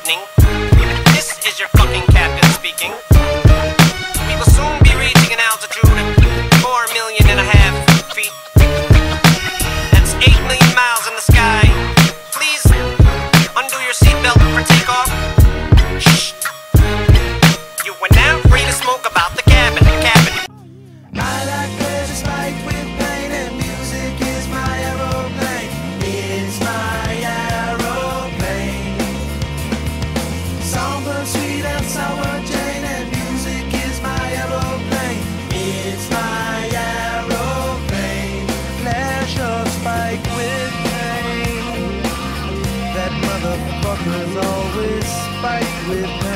evening. This is your fucking captain speaking. We will soon be reaching an altitude of 4.5 million feet. That's 8 million miles in the sky. Please undo your seatbelt for takeoff. Shh. You are now free to smoke about the cabin. I like pleasure spiked with pain, and music is my aeroplane. It's my aeroplane. Songbird sweet and sour Jane, and music is my aeroplane. It's my aeroplane. Pleasure spiked with pain. That motherfucker's always spiked with pain.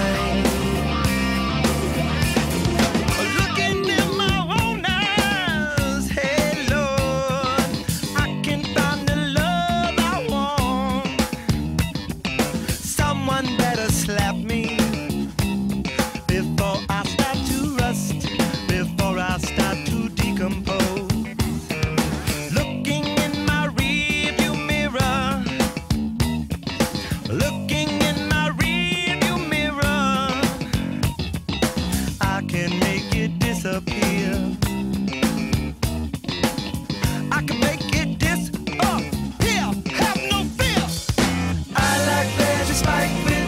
Slap me before I start to rust, before I start to decompose. Looking in my rearview mirror, looking in my rearview mirror, I can make it disappear. I can make it disappear. Have no fear. I like pleasure spiked with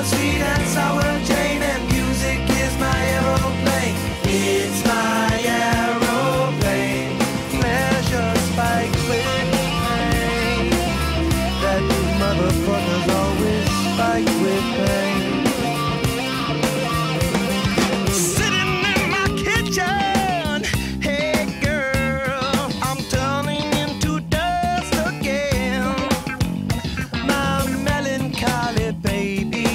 sweet and sour Jane, and music is my aeroplane. It's my aeroplane. Pleasure spiked with pain. That motherfucker's always spiked with pain. Sitting in my kitchen, hey girl, I'm turning into dust again. My melancholy baby,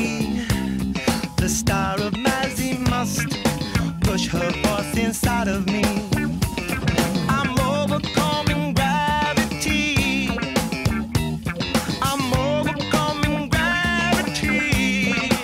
the star of Mazzy must push her voice inside of me. I'm overcoming gravity. I'm overcoming gravity.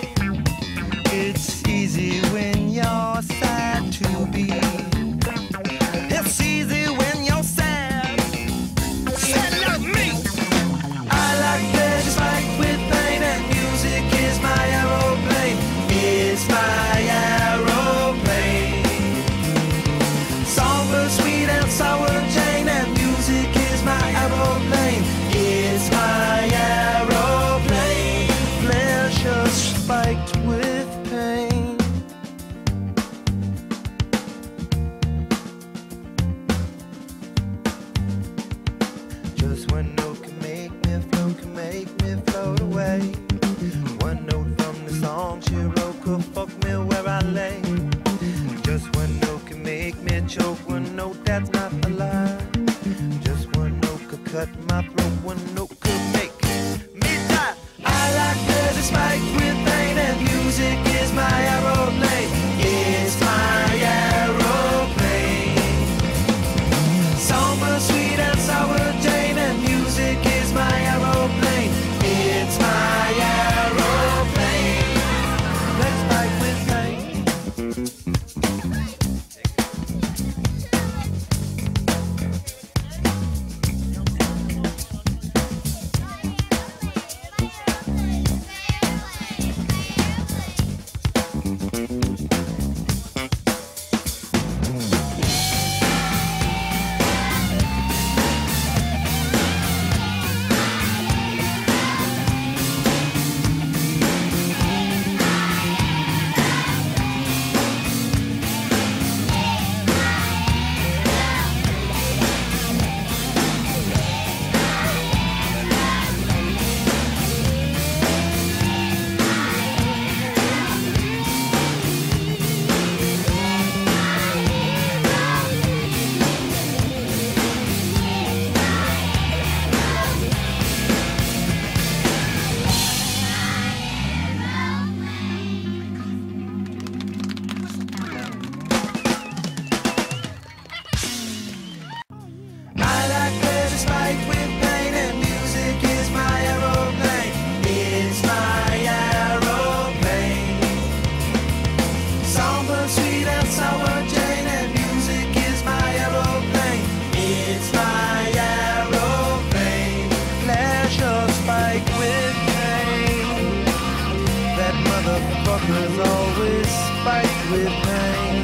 motherfuckers always spike with pain.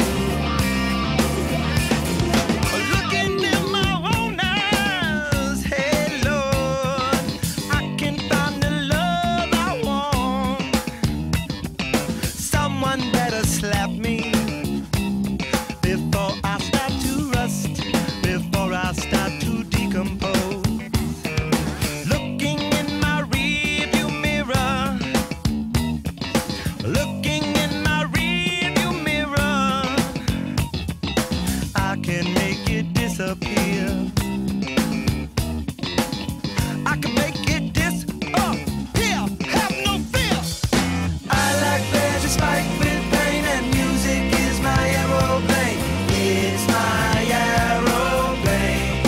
Looking in my own eyes, hey Lord, I can find the love I want. Someone better slap me before I start to rust, before I start to decompose. Looking in my rearview mirror, looking in my rearview mirror, I can make it disappear. I can make it disappear. Have no fear. I like pleasure spiked with pain, and music is my aeroplane. It's my aeroplane.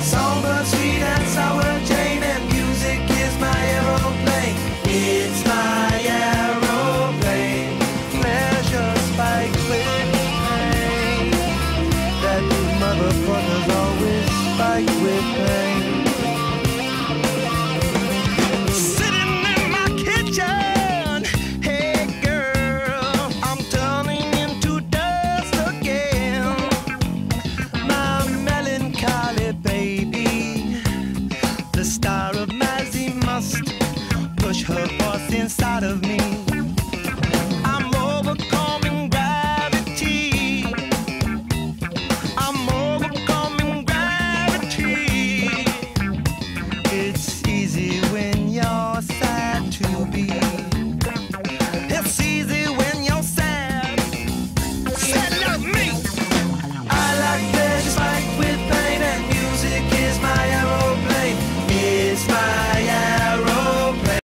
Somber, sweet and sour Jane, and music is my aeroplane. It's my aeroplane. Pleasure spiked with pain. That motherfuckers always spike with pain. Sitting in my kitchen, hey girl, I'm turning into dust again. My melancholy baby, the star of Mazzy must push her voice inside of me.